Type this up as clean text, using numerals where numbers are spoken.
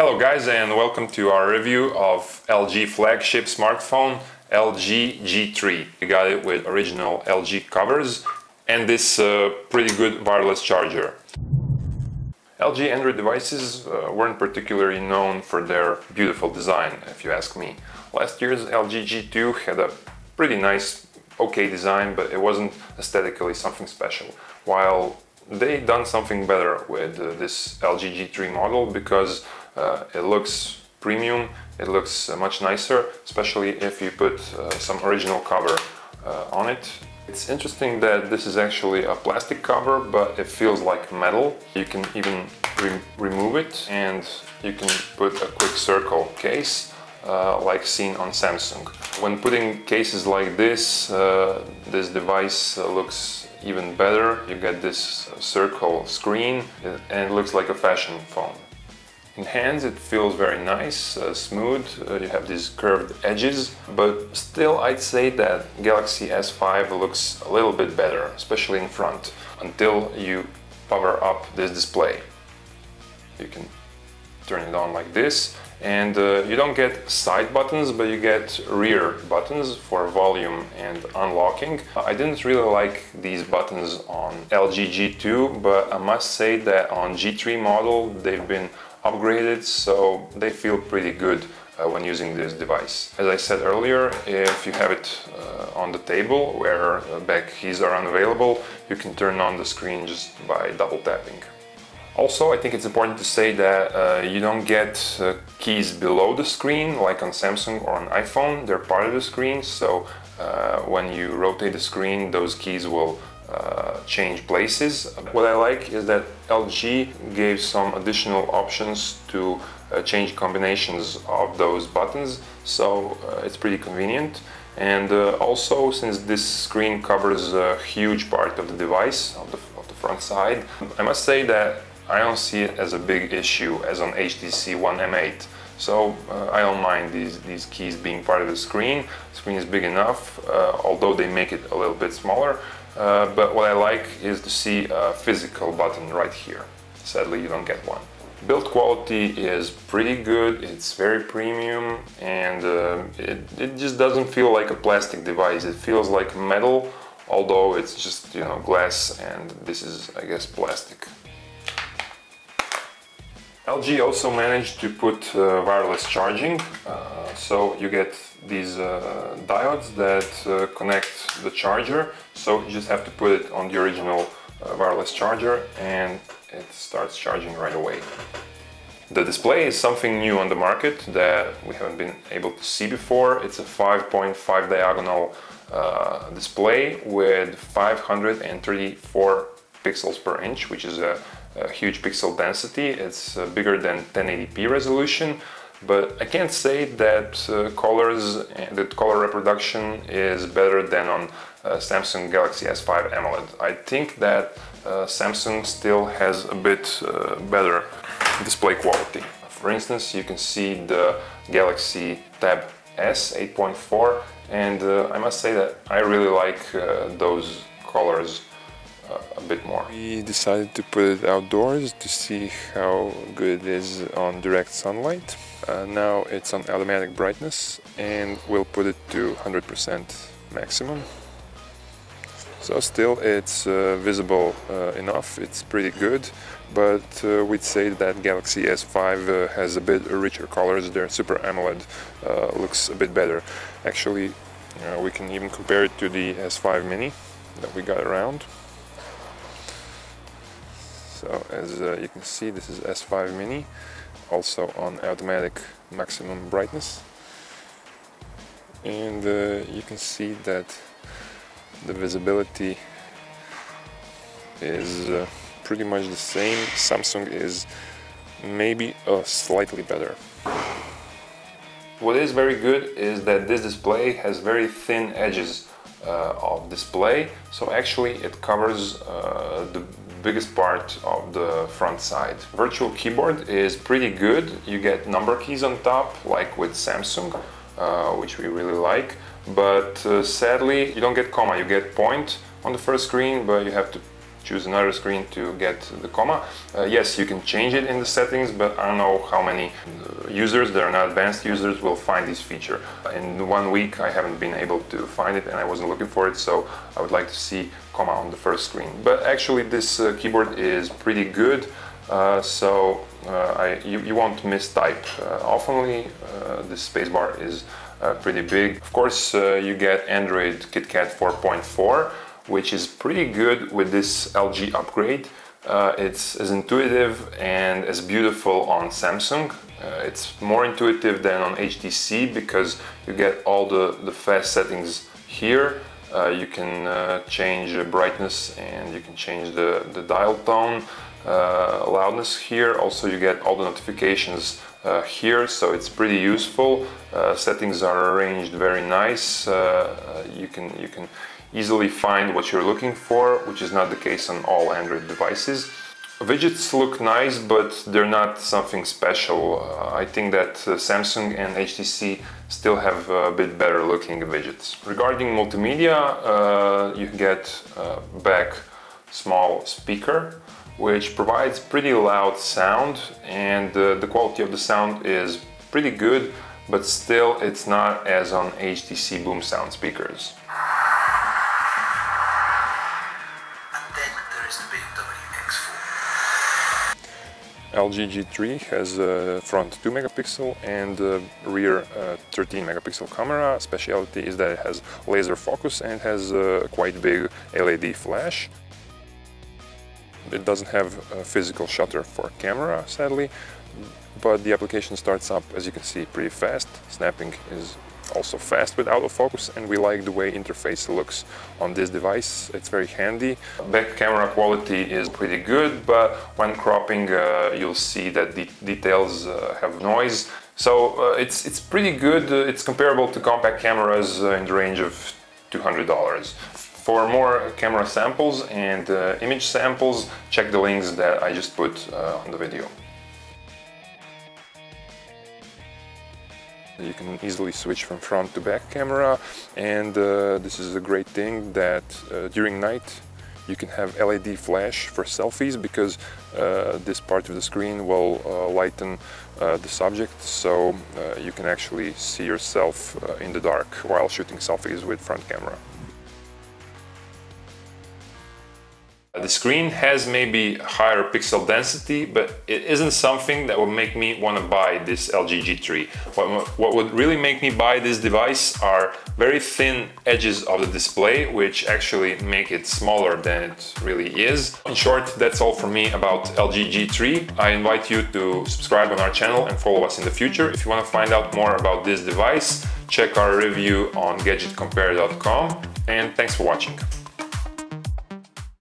Hello guys, and welcome to our review of LG flagship smartphone LG G3. We got it with original LG covers and this pretty good wireless charger. LG Android devices weren't particularly known for their beautiful design, if you ask me. Last year's LG G2 had a pretty nice, okay design, but it wasn't aesthetically something special. While they done something better with this LG G3 model because it looks premium, it looks much nicer, especially if you put some original cover on it. It's interesting that this is actually a plastic cover, but it feels like metal. You can even remove it and you can put a quick circle case like seen on Samsung. When putting cases like this, this device looks even better. You get this circle screen and it looks like a fashion phone. In hands it feels very nice, smooth, you have these curved edges, but still I'd say that Galaxy S5 looks a little bit better, especially in front, until you power up this display. You can turn it on like this, and you don't get side buttons, but you get rear buttons for volume and unlocking. I didn't really like these buttons on LG G2, but I must say that on G3 model they've been upgraded, so they feel pretty good when using this device. As I said earlier, if you have it on the table where back keys are unavailable, you can turn on the screen just by double tapping. Also, I think it's important to say that you don't get keys below the screen like on Samsung or on iPhone. They're part of the screen, so when you rotate the screen, those keys will change places. What I like is that LG gave some additional options to change combinations of those buttons, so it's pretty convenient. And also, since this screen covers a huge part of the device, of the front side, I must say that I don't see it as a big issue as on HTC One M8. So I don't mind these keys being part of the screen. The screen is big enough, although they make it a little bit smaller. But what I like is to see a physical button right here. Sadly, you don't get one. Build quality is pretty good, it's very premium, and it just doesn't feel like a plastic device. It feels like metal, although it's just, you know, glass, and this is, I guess, plastic. LG also managed to put wireless charging, so you get these diodes that connect the charger, so you just have to put it on the original wireless charger and it starts charging right away. The display is something new on the market that we haven't been able to see before. It's a 5.5 diagonal display with 534 pixels per inch, which is a huge pixel density. It's bigger than 1080p resolution, but I can't say that colors and the color reproduction is better than on Samsung Galaxy S5 AMOLED. I think that Samsung still has a bit better display quality. For instance, you can see the Galaxy Tab S 8.4, and I must say that I really like those colors a bit more. We decided to put it outdoors to see how good it is on direct sunlight. Now it's on automatic brightness and we'll put it to 100% maximum. So still it's visible enough, it's pretty good, but we'd say that Galaxy S5 has a bit richer colors. Their Super AMOLED looks a bit better. Actually, we can even compare it to the S5 Mini that we got around. So as you can see, this is S5 Mini, also on automatic maximum brightness. And you can see that the visibility is pretty much the same. Samsung is maybe slightly better. What is very good is that this display has very thin edges of display, so actually it covers the biggest part of the front side. Virtual keyboard is pretty good. You get number keys on top, like with Samsung, which we really like, but sadly you don't get comma. You get point on the first screen, but you have to choose another screen to get the comma. Yes, you can change it in the settings, but I don't know how many users that are not advanced users will find this feature. In 1 week I haven't been able to find it and I wasn't looking for it, so I would like to see comma on the first screen. But actually this keyboard is pretty good, so you won't mistype oftenly. This spacebar is pretty big. Of course, you get Android KitKat 4.4, which is pretty good with this LG upgrade. It's as intuitive and as beautiful on Samsung. It's more intuitive than on HTC because you get all the fast settings here. You can change brightness and you can change the dial tone, loudness here. Also, you get all the notifications here, so it's pretty useful. Settings are arranged very nice. You can easily find what you're looking for, which is not the case on all Android devices. Widgets look nice, but they're not something special. I think that Samsung and HTC still have a bit better looking widgets. Regarding multimedia, you get back small speaker, which provides pretty loud sound, and the quality of the sound is pretty good, but still it's not as on HTC Boom Sound speakers. LG G3 has a front 2 megapixel and a rear 13 megapixel camera. Specialty is that it has laser focus and has a quite big LED flash. It doesn't have a physical shutter for camera, sadly, but the application starts up, as you can see, pretty fast. Snapping is also fast with autofocus, and we like the way interface looks on this device. It's very handy. Back camera quality is pretty good, but when cropping you'll see that the details have noise. So it's pretty good. It's comparable to compact cameras in the range of $200. For more camera samples and image samples, check the links that I just put on the video. You can easily switch from front to back camera, and this is a great thing that during night you can have LED flash for selfies, because this part of the screen will lighten the subject, so you can actually see yourself in the dark while shooting selfies with front camera. The screen has maybe higher pixel density, but it isn't something that will make me want to buy this LG G3. What would really make me buy this device are very thin edges of the display, which actually make it smaller than it really is. In short, that's all from me about LG G3. I invite you to subscribe on our channel and follow us in the future. If you want to find out more about this device, check our review on GdgtCompare.com, and thanks for watching.